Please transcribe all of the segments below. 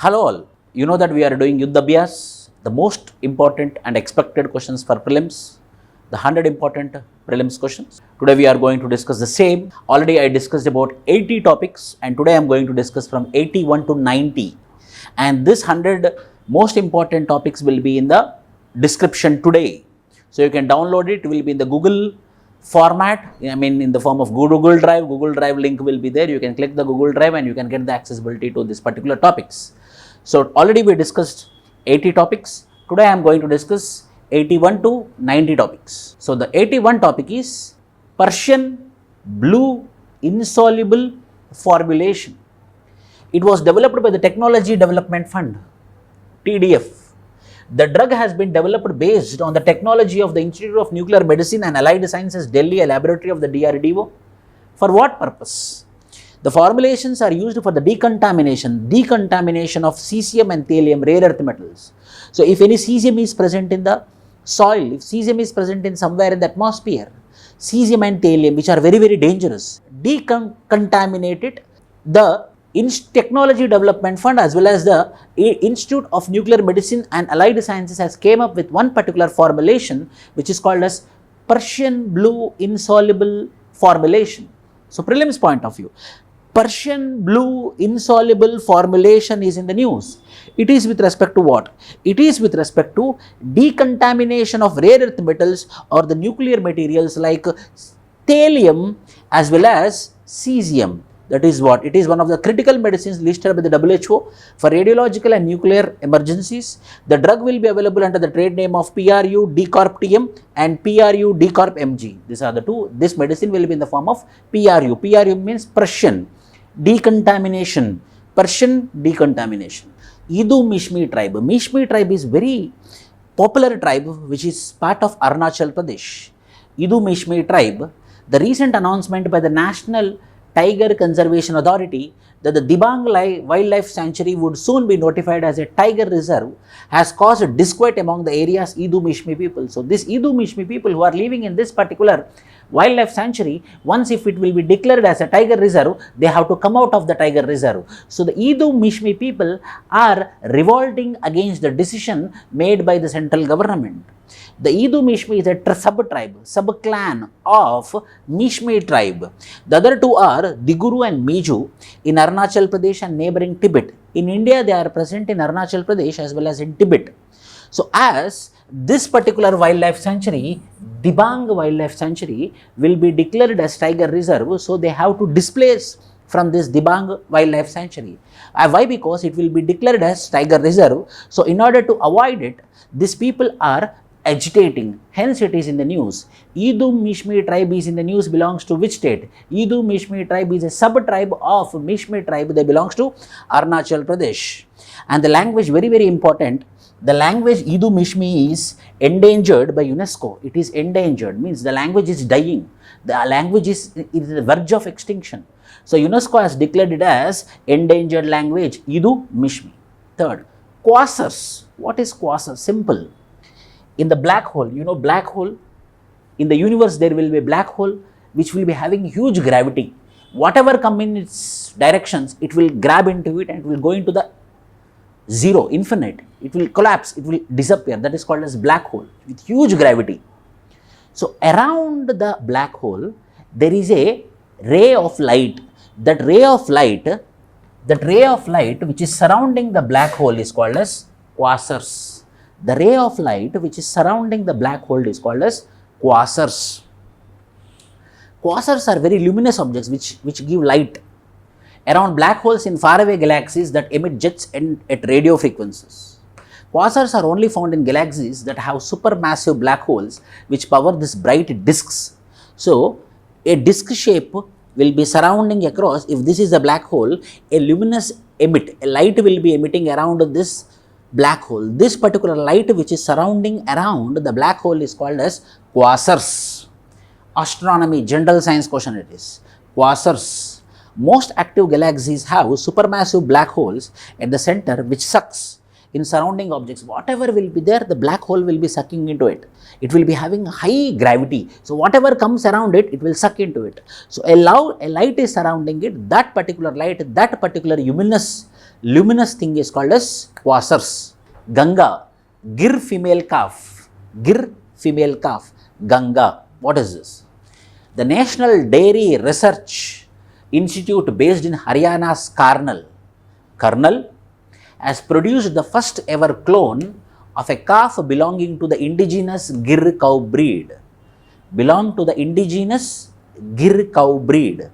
Hello all, you know that we are doing UPSC, the most important and expected questions for prelims, the 100 important prelims questions. Today we are going to discuss the same. Already I discussed about 80 topics and today I am going to discuss from 81 to 90. And this 100 most important topics will be in the description today. So you can download it, it will be in the Google format, in the form of Google Drive. Google Drive link will be there. You can click the Google Drive and you can get the accessibility to this particular topics. So already we discussed 80 topics. Today I am going to discuss 81 to 90 topics. So the 81 topic is Prussian blue insoluble formulation. It was developed by the Technology Development Fund, TDF. The drug has been developed based on the technology of the Institute of Nuclear Medicine and Allied Sciences, Delhi, a laboratory of the DRDO. For what purpose? The formulations are used for the decontamination of cesium and thallium, rare earth metals. So if any cesium is present in the soil, if cesium is present in somewhere in the atmosphere, cesium and thallium, which are very, very dangerous, decontaminate it. The Technology Development Fund as well as the Institute of Nuclear Medicine and Allied Sciences has came up with one particular formulation which is called as Prussian blue insoluble formulation. So prelims point of view, Prussian blue insoluble formulation is in the news. It is with respect to what? It is with respect to decontamination of rare earth metals or the nuclear materials like thallium as well as cesium. That is what? It is one of the critical medicines listed by the WHO for radiological and nuclear emergencies. The drug will be available under the trade name of PRU Decorp TM and PRU Decorp MG. These are the two. This medicine will be in the form of PRU. PRU means Prussian decontamination. Prussian decontamination. Idu Mishmi tribe. Mishmi tribe is very popular tribe which is part of Arunachal Pradesh. Idu Mishmi tribe. The recent announcement by the National Tiger Conservation Authority that the Dibang Wildlife Sanctuary would soon be notified as a tiger reserve has caused disquiet among the area's Idu Mishmi people. So this Idu Mishmi people who are living in this particular wildlife sanctuary, once if it will be declared as a tiger reserve, they have to come out of the tiger reserve. So the Idu Mishmi people are revolting against the decision made by the central government. The Idu Mishmi is a sub-tribe, sub-clan of Mishmi tribe. The other two are Diguru and Miju in Arunachal Pradesh and neighboring Tibet. In India, they are present in Arunachal Pradesh as well as in Tibet. So as this particular wildlife sanctuary, Dibang Wildlife Sanctuary, will be declared as tiger reserve, so they have to displace from this Dibang Wildlife Sanctuary. Why? Because it will be declared as tiger reserve. So in order to avoid it, these people are agitating, hence it is in the news. Idu Mishmi tribe is in the news, belongs to which state? Idu Mishmi tribe is a sub-tribe of Mishmi tribe, they belongs to Arunachal Pradesh. And the language, very, very important, the language Idu Mishmi is endangered by UNESCO. It is endangered, means the language is dying. The language is the verge of extinction. So UNESCO has declared it as endangered language, Idu Mishmi. Third, Quasars. What is Quasars? Simple. In the black hole, you know black hole, in the universe there will be a black hole which will be having huge gravity. Whatever come in its directions, it will grab into it and it will go into the zero, infinite. It will collapse, it will disappear. That is called as black hole with huge gravity. So around the black hole, there is a ray of light. That ray of light which is surrounding the black hole is called as quasars. The ray of light which is surrounding the black hole is called as quasars. Quasars are very luminous objects which give light around black holes in faraway galaxies that emit jets at radio frequencies. Quasars are only found in galaxies that have supermassive black holes which power these bright disks. So a disk shape will be surrounding across, if this is a black hole, a luminous a light will be emitting around this black hole. This particular light which is surrounding around the black hole is called as quasars. Astronomy, general science question it is. Quasars. Most active galaxies have supermassive black holes at the center which sucks in surrounding objects. Whatever will be there, the black hole will be sucking into it. It will be having high gravity. So whatever comes around it, it will suck into it. So a light is surrounding it, that particular light, that particular luminous luminous thing is called as Quasars. Ganga, Gir female calf. Gir female calf. Ganga. What is this? The National Dairy Research Institute based in Haryana's Karnal has produced the first ever clone of a calf belonging to the indigenous Gir cow breed. Belong to the indigenous Gir cow breed.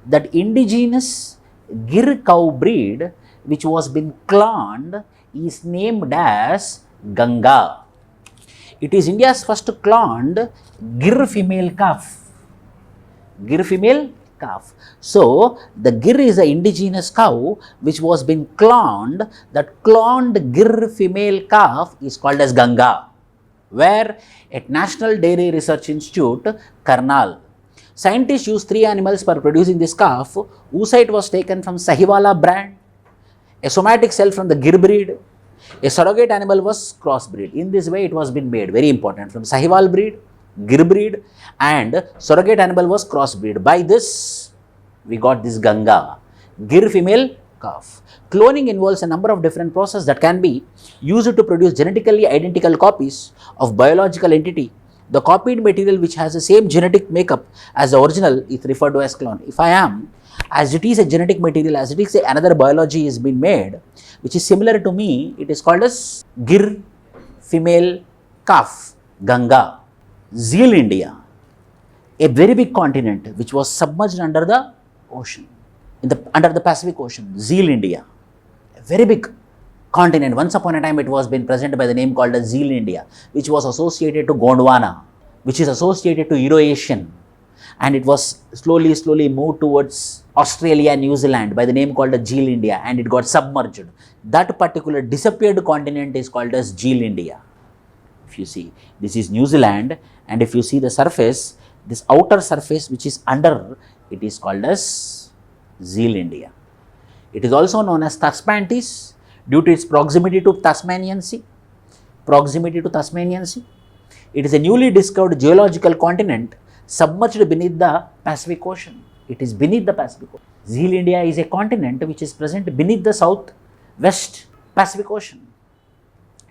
That indigenous Gir cow breed which was been cloned is named as Ganga. It is India's first cloned Gir female calf. Gir female calf. So, the Gir is an indigenous cow which was been cloned. That cloned Gir female calf is called as Ganga. Where? At National Dairy Research Institute, Karnal. Scientists used 3 animals for producing this calf. Oocyte was taken from Sahiwala brand. A somatic cell from the Gir breed. A surrogate animal was crossbreed. In this way, it was been made. Very important. From Sahiwal breed, Gir breed, and surrogate animal was crossbreed. By this, we got this Ganga, Gir female calf. Cloning involves a number of different processes that can be used to produce genetically identical copies of biological entity. The copied material which has the same genetic makeup as the original is referred to as clone. If I am, as it is a genetic material, as it is another biology is being made, which is similar to me, it is called as Gir female calf, Ganga. Zealandia, a very big continent which was submerged under the ocean, under the Pacific Ocean. Zealandia, a very big continent. Once upon a time, it was been present by the name called as Zealandia, which was associated to Gondwana, which is associated to Euro-Asian, and it was slowly moved towards Australia and New Zealand by the name called as Zealandia, and it got submerged. That particular disappeared continent is called as Zealandia. If you see, this is New Zealand, and if you see the surface, this outer surface which is under, it is called as Zealandia. It is also known as Tasmantis due to its proximity to Tasmanian Sea. It is a newly discovered geological continent submerged beneath the Pacific Ocean. It is beneath the Pacific Ocean. Zealandia is a continent which is present beneath the southwest Pacific Ocean.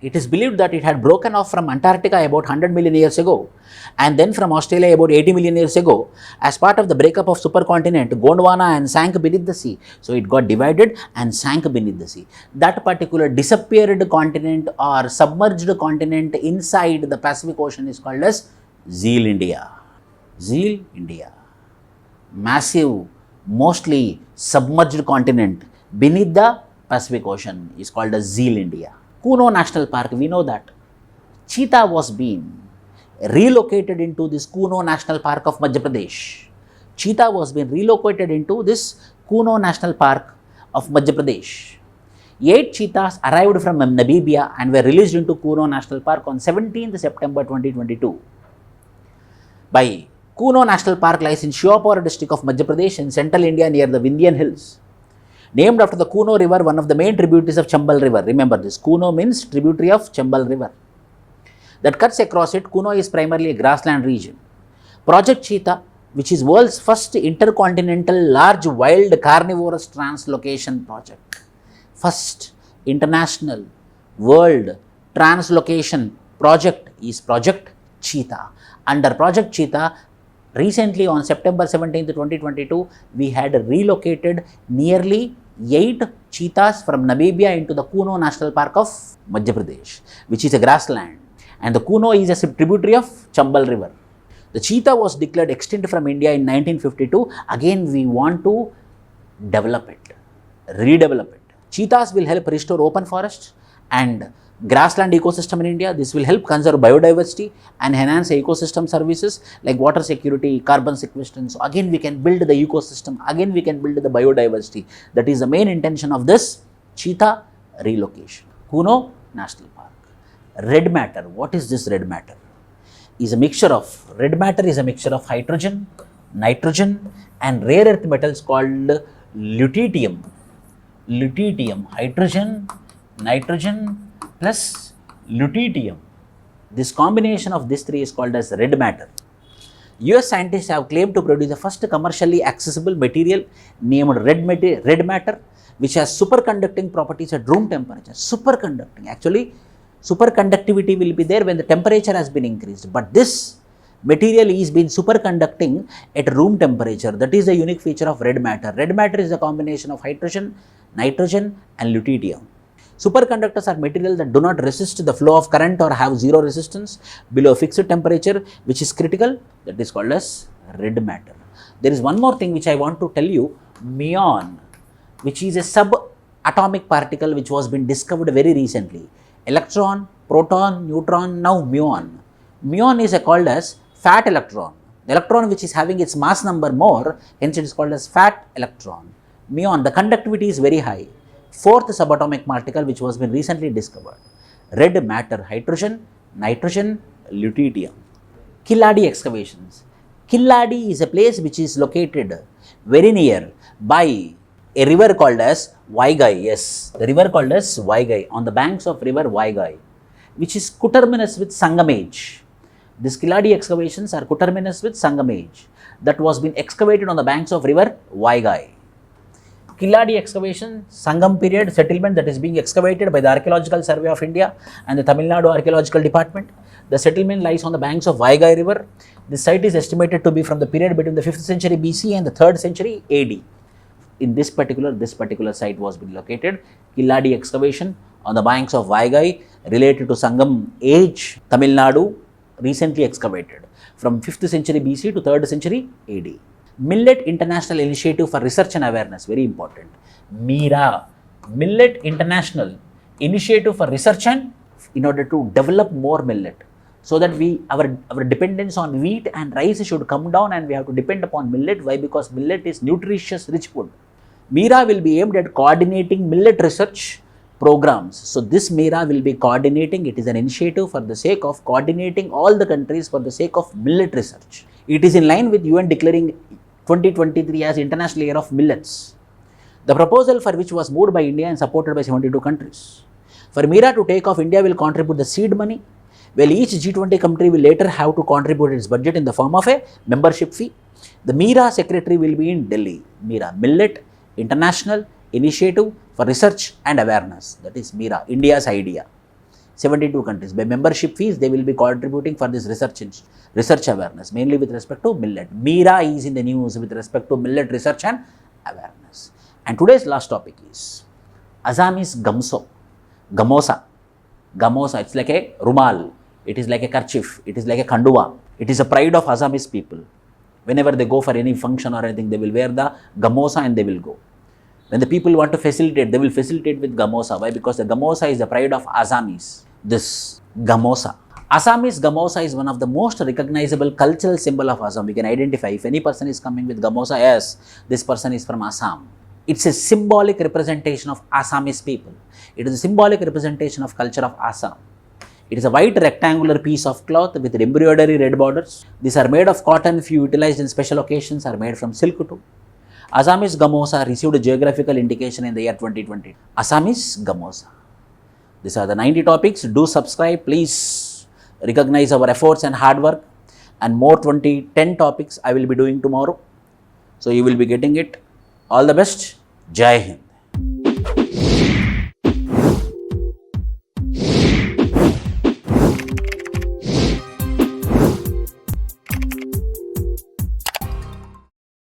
It is believed that it had broken off from Antarctica about 100 million years ago, and then from Australia about 80 million years ago as part of the breakup of supercontinent Gondwana, and sank beneath the sea. So, it got divided and sank beneath the sea. That particular disappeared continent or submerged continent inside the Pacific Ocean is called as Zealandia. Zealandia. Massive, mostly submerged continent beneath the Pacific Ocean is called as Zealandia. Kuno National Park, we know that cheetah was being relocated into this Kuno National Park of Madhya Pradesh. Cheetah was being relocated into this Kuno National Park of Madhya Pradesh. 8 cheetahs arrived from Namibia and were released into Kuno National Park on 17th September 2022. By Kuno National Park lies in Shiopur district of Madhya Pradesh in central India near the Vindhyan Hills. Named after the Kuno river, one of the main tributaries of Chambal river. Remember this, Kuno means tributary of Chambal river that cuts across it. Kuno is primarily a grassland region. Project Cheetah, which is world's first intercontinental large wild carnivorous translocation project. First international world translocation project is Project Cheetah. Under Project Cheetah, recently on September 17th, 2022, we had relocated nearly 8 cheetahs from Namibia into the Kuno National Park of Madhya Pradesh, which is a grassland, and the Kuno is a tributary of Chambal river. The cheetah was declared extinct from India in 1952. Again, we want to develop it, redevelop it. Cheetahs will help restore open forests and grassland ecosystem in India. This will help conserve biodiversity and enhance ecosystem services like water security, carbon sequestration. So again, we can build the ecosystem, again we can build the biodiversity. That is the main intention of this cheetah relocation. Kuno National Park. Red matter. What is this red matter? Red matter is a mixture of hydrogen, nitrogen and rare earth metals called lutetium. Hydrogen, nitrogen plus lutetium. This combination of these three is called as red matter. US scientists have claimed to produce the first commercially accessible material named red matter, which has superconducting properties at room temperature. Superconducting. Actually, superconductivity will be there when the temperature has been increased. But this material is been superconducting at room temperature. That is the unique feature of red matter. Red matter is a combination of hydrogen, nitrogen and lutetium. Superconductors are materials that do not resist the flow of current or have zero resistance below a fixed temperature, which is critical. That is called as red matter. There is one more thing which I want to tell you, muon, which is a subatomic particle which was been discovered very recently. Electron, proton, neutron, now muon. Muon is called as fat electron. The electron which is having its mass number more, hence it is called as fat electron. Muon, the conductivity is very high. Fourth subatomic particle which was been recently discovered. Red matter, hydrogen, nitrogen, lutetium. Keeladi excavations. Keeladi is a place which is located very near by a river called as Vaigai. Yes, the river called as Vaigai, on the banks of river Vaigai, which is coterminous with Sangamage. These Keeladi excavations are coterminous with Sangamage that was been excavated on the banks of river Vaigai. Keeladi excavation, Sangam period settlement that is being excavated by the Archaeological Survey of India and the Tamil Nadu Archaeological Department. The settlement lies on the banks of Vaigai river. This site is estimated to be from the period between the 5th century BC and the 3rd century AD. In this particular site was been located. Keeladi excavation on the banks of Vaigai related to Sangam age, Tamil Nadu, recently excavated from 5th century BC to 3rd century AD. Millet International Initiative for Research and Awareness, very important. MIRA, Millet International Initiative for Research and in order to develop more millet, so that our dependence on wheat and rice should come down and we have to depend upon millet. Why? Because millet is nutritious, rich food. MIRA will be aimed at coordinating millet research programs. So this MIRA will be coordinating, it is an initiative for the sake of coordinating all the countries for the sake of millet research. It is in line with UN declaring 2023 as International Year of Millets. The proposal for which was moved by India and supported by 72 countries. For MIRA to take off, India will contribute the seed money, while each G20 country will later have to contribute its budget in the form of a membership fee. The MIRA secretary will be in Delhi. MIRA, Millet International Initiative for Research and Awareness. That is MIRA, India's idea. 72 countries. By membership fees, they will be contributing for this research awareness, mainly with respect to millet. MIRA is in the news with respect to millet research and awareness. And today's last topic is Assamese Gamosa. Gamosa, it's like a rumal, it is like a kerchief, it is like a kanduva. It is a pride of Assamese people. Whenever they go for any function or anything, they will wear the gamosa and they will go. When the people want to facilitate, they will facilitate with gamosa. Why? Because the gamosa is the pride of Assamese. This gamosa. Assamese Gamosa is one of the most recognizable cultural symbol of Assam. We can identify if any person is coming with gamosa, yes, this person is from Assam. It's a symbolic representation of Assamese people. It is a symbolic representation of culture of Assam. It is a white rectangular piece of cloth with embroidery red borders. These are made of cotton, few utilized in special occasions are made from silk too. Assamese Gamosa received a geographical indication in the year 2020. Assamese Gamosa. These are the 90 topics. Do subscribe, please recognize our efforts and hard work, and more 10 topics I will be doing tomorrow. So you will be getting it. All the best. Jai Hind.